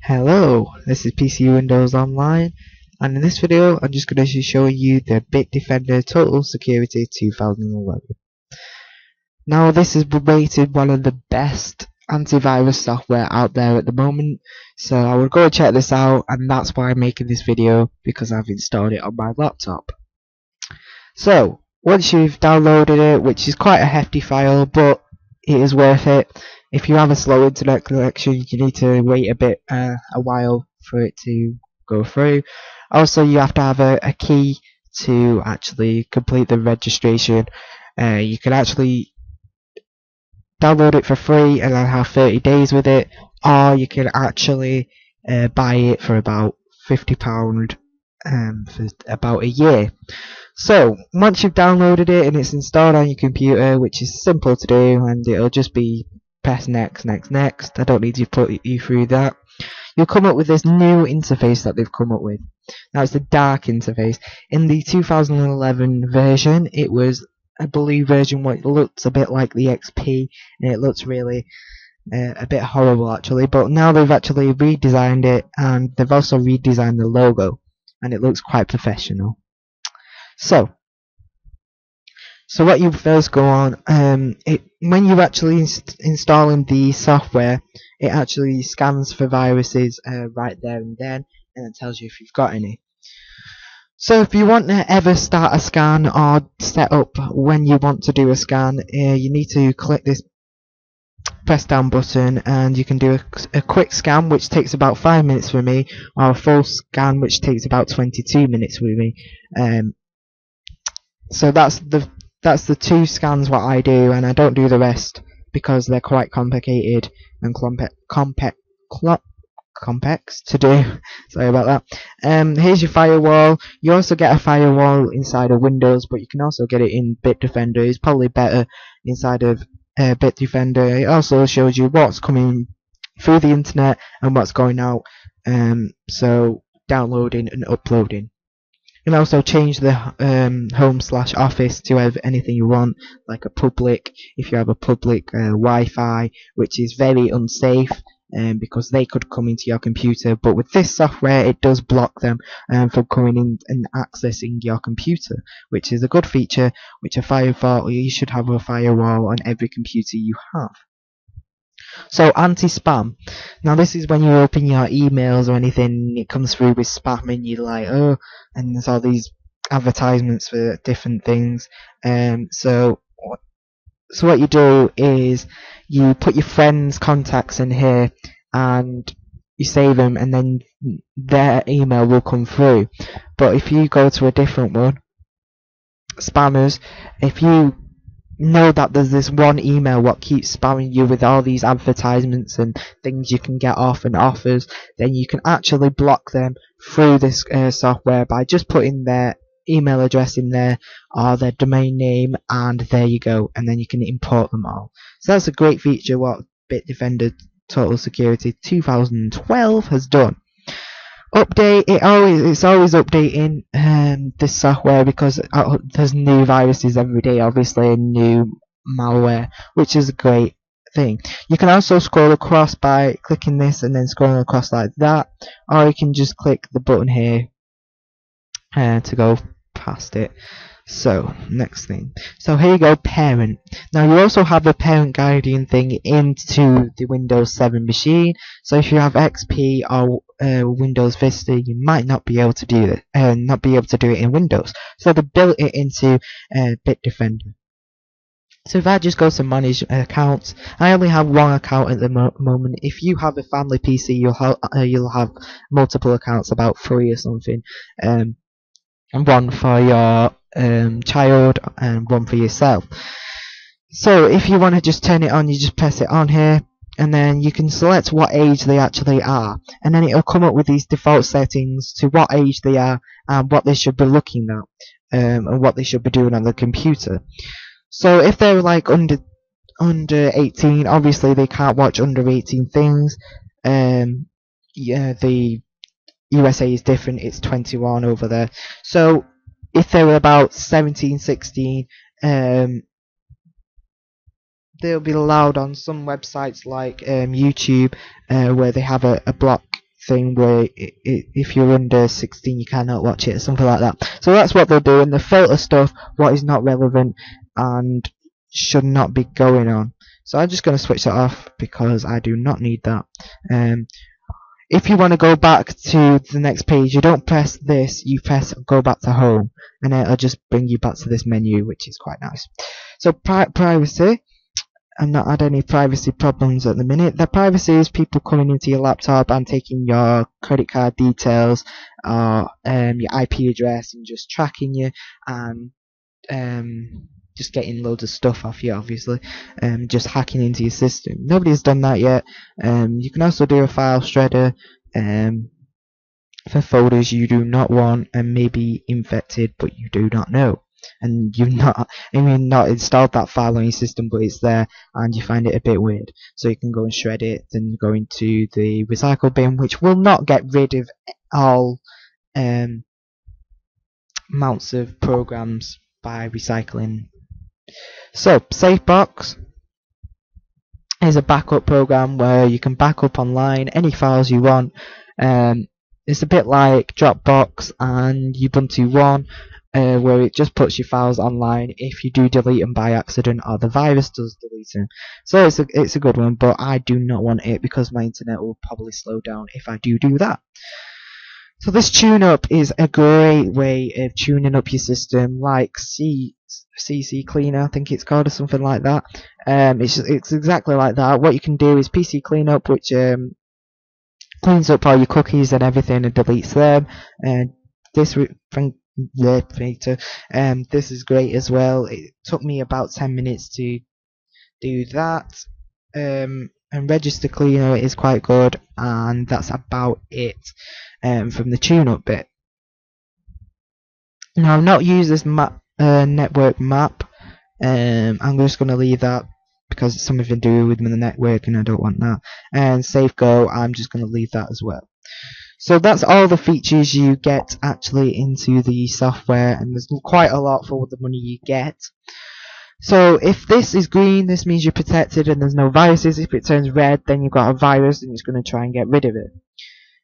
Hello, this is PC Windows Online, and in this video I'm just going to show you the Bitdefender Total Security 2011. Now this is rated one of the best antivirus software out there at the moment, so I would go and check this out, and that's why I'm making this video, because I've installed it on my laptop. So, once you've downloaded it, which is quite a hefty file, but it is worth it. If you have a slow internet connection, you need to wait a while for it to go through. Also, you have to have a key to actually complete the registration. You can actually download it for free and then have 30 days with it, or you can actually buy it for about £50 for about a year. So, once you've downloaded it and it's installed on your computer, which is simple to do, and it'll just be press next, next, next, I don't need to put you through that, you'll come up with this new interface that they've come up with. Now it's the dark interface. In the 2011 version, it was a blue version where it looks a bit like the XP, and it looks really a bit horrible actually, but now they've actually redesigned it, and they've also redesigned the logo, and it looks quite professional. So what you first go on, when you're actually installing the software, it actually scans for viruses right there and then, and it tells you if you've got any. So if you want to ever start a scan or set up when you want to do a scan, you need to click this press down button, and you can do a quick scan, which takes about 5 minutes for me, or a full scan, which takes about 22 minutes with me. So that's the two scans what I do, and I don't do the rest because they're quite complicated and complex to do. Sorry about that. Here's your firewall. You also get a firewall inside of Windows, but you can also get it in Bitdefender. It's probably better inside of Bitdefender. It also shows you what's coming through the internet and what's going out. So downloading and uploading. You can also change the home/office to have anything you want, like a public, if you have a public Wi-Fi, which is very unsafe because they could come into your computer, but with this software it does block them from coming in and accessing your computer, which is a good feature, which you should have a firewall on every computer you have. So anti-spam. Now this is when you open your emails or anything, it comes through with spam and you're like, oh, and there's all these advertisements for different things. So what you do is you put your friends' contacts in here and you save them, and then their email will come through. But if you go to a different one, spammers, if you know that there's this one email what keeps spamming you with all these advertisements and things you can get off and offers, then you can actually block them through this software by just putting their email address in there or their domain name, and there you go, and then you can import them all. So that's a great feature what Bitdefender Total Security 2012 has done. Update, it's always updating this software, because there's new viruses every day, obviously, and new malware, which is a great thing. You can also scroll across by clicking this and then scrolling across like that, or you can just click the button here to go past it. So next thing, so here you go, parent. Now you also have a parent guardian thing into the Windows 7 machine, so if you have XP or Windows Vista, you might not be able to do it, in Windows. So they built it into Bitdefender. So if I just go to manage accounts, I only have one account at the moment. If you have a family PC, you'll have multiple accounts, about 3 or something, and one for your child and one for yourself. So if you want to just turn it on, you just press it on here, and then you can select what age they actually are, and then it'll come up with these default settings to what age they are and what they should be looking at, and what they should be doing on the computer. So if they're like under 18, obviously they can't watch under 18 things. Yeah, the USA is different, it's 21 over there. So if they were about 17, 16, they'll be allowed on some websites like YouTube, where they have a block thing where if you're under 16 you cannot watch it, or something like that. So that's what they're doing. They filter stuff what is not relevant and should not be going on. So I'm just going to switch that off because I do not need that. If you want to go back to the next page, you don't press this, you press go back to home, and it'll just bring you back to this menu, which is quite nice. So privacy, I've not had any privacy problems at the minute. The privacy is people coming into your laptop and taking your credit card details or your IP address and just tracking you and just getting loads of stuff off you, obviously, just hacking into your system. Nobody's done that yet. You can also do a file shredder for folders you do not want and may be infected but you do not know. And you've not installed that file on your system, but it's there and you find it a bit weird. So you can go and shred it, then go into the recycle bin, which will not get rid of all amounts of programs by recycling. So Safebox is a backup program where you can back up online any files you want. It's a bit like Dropbox and Ubuntu One, where it just puts your files online if you do delete them by accident or the virus does delete them. So it's a good one, but I do not want it because my internet will probably slow down if I do that. So this tune-up is a great way of tuning up your system, like CC Cleaner, I think it's called, or something like that. It's exactly like that. What you can do is PC Cleanup, which cleans up all your cookies and everything and deletes them. And this this is great as well. It took me about 10 minutes to do that. And Register Cleaner is quite good, and that's about it from the tune-up bit. Now, I've not used this network map. I'm just going to leave that because it's something to do with the network and I don't want that. And SafeGo, I'm just going to leave that as well. So that's all the features you get actually into the software, and there's quite a lot for the money you get. So if this is green, this means you're protected and there's no viruses. If it turns red, then you've got a virus and it's going to try and get rid of it.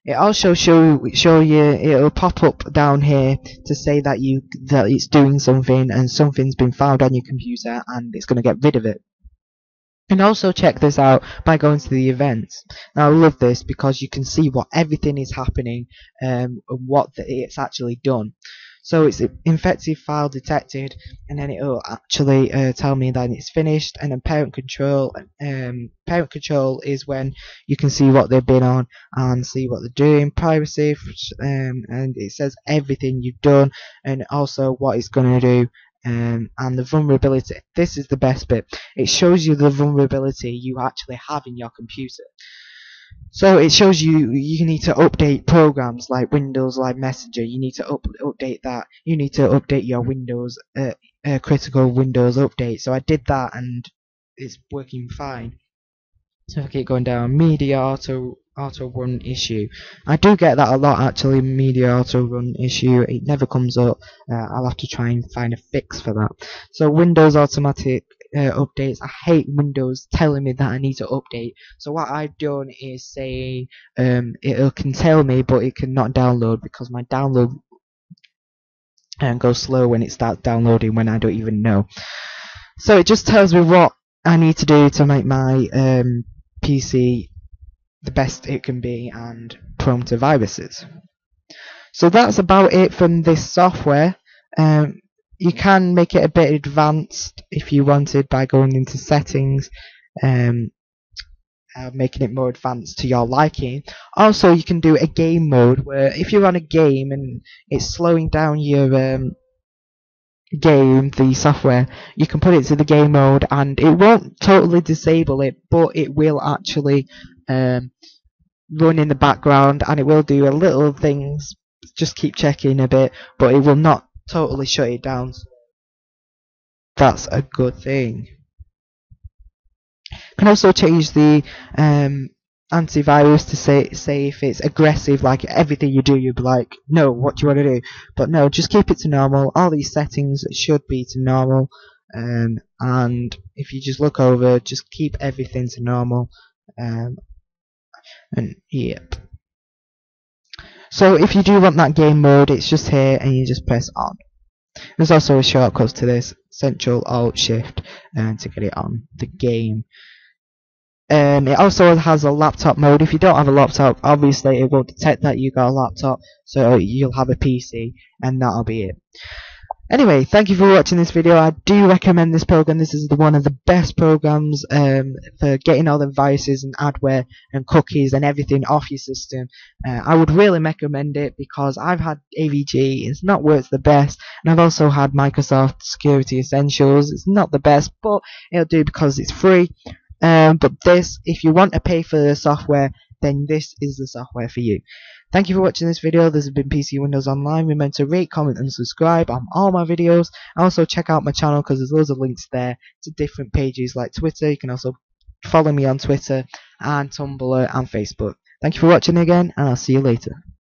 It also show you, it'll pop up down here to say that it's doing something and something's been found on your computer and it's going to get rid of it. And also check this out by going to the events. Now I love this because you can see what everything is happening and what it's actually done. So it's infected file detected, and then it'll actually tell me that it's finished. And then parent control is when you can see what they've been on and see what they're doing. Privacy, and it says everything you've done and also what it's going to do. And the vulnerability. This is the best bit. It shows you the vulnerability you actually have in your computer. So it shows you need to update programs like Windows, like Messenger. You need to update that. You need to update your Windows, critical Windows update. So I did that and it's working fine. So if I keep going down, media auto run issue. I do get that a lot actually, media auto run issue. It never comes up. I'll have to try and find a fix for that. So Windows automatic updates. I hate Windows telling me that I need to update. So what I've done is say it can tell me, but it cannot download because my download goes slow when it starts downloading when I don't even know. So it just tells me what I need to do to make my PC the best it can be and prone to viruses. So that's about it from this software. You can make it a bit advanced if you wanted by going into settings, making it more advanced to your liking. Also, you can do a game mode where if you're on a game and it's slowing down your game, the software, you can put it to the game mode and it won't totally disable it, but it will actually run in the background and it will do a little things, just keep checking a bit, but it will not totally shut it down. That's a good thing. You can also change the antivirus to say if it's aggressive, like everything you do you'll be like, no, what do you want to do? But no, just keep it to normal. All these settings should be to normal, and if you just look over, just keep everything to normal, and yep. So if you do want that game mode, it's just here and you just press on. There's also a shortcut to this, Ctrl Alt Shift, to get it on the game. It also has a laptop mode. If you don't have a laptop, obviously it will detect that you got a laptop, so you'll have a PC, and that'll be it. Anyway, thank you for watching this video. I do recommend this program. This is one of the best programs for getting all the viruses and adware and cookies and everything off your system. I would really recommend it because I've had AVG. It's not worked the best, and I've also had Microsoft Security Essentials. It's not the best, but it'll do because it's free. But this, if you want to pay for the software, then this is the software for you. Thank you for watching this video. This has been PC Windows Online. Remember to rate, comment and subscribe on all my videos. Also check out my channel because there's loads of links there to different pages like Twitter. You can also follow me on Twitter and Tumblr and Facebook. Thank you for watching again, and I'll see you later.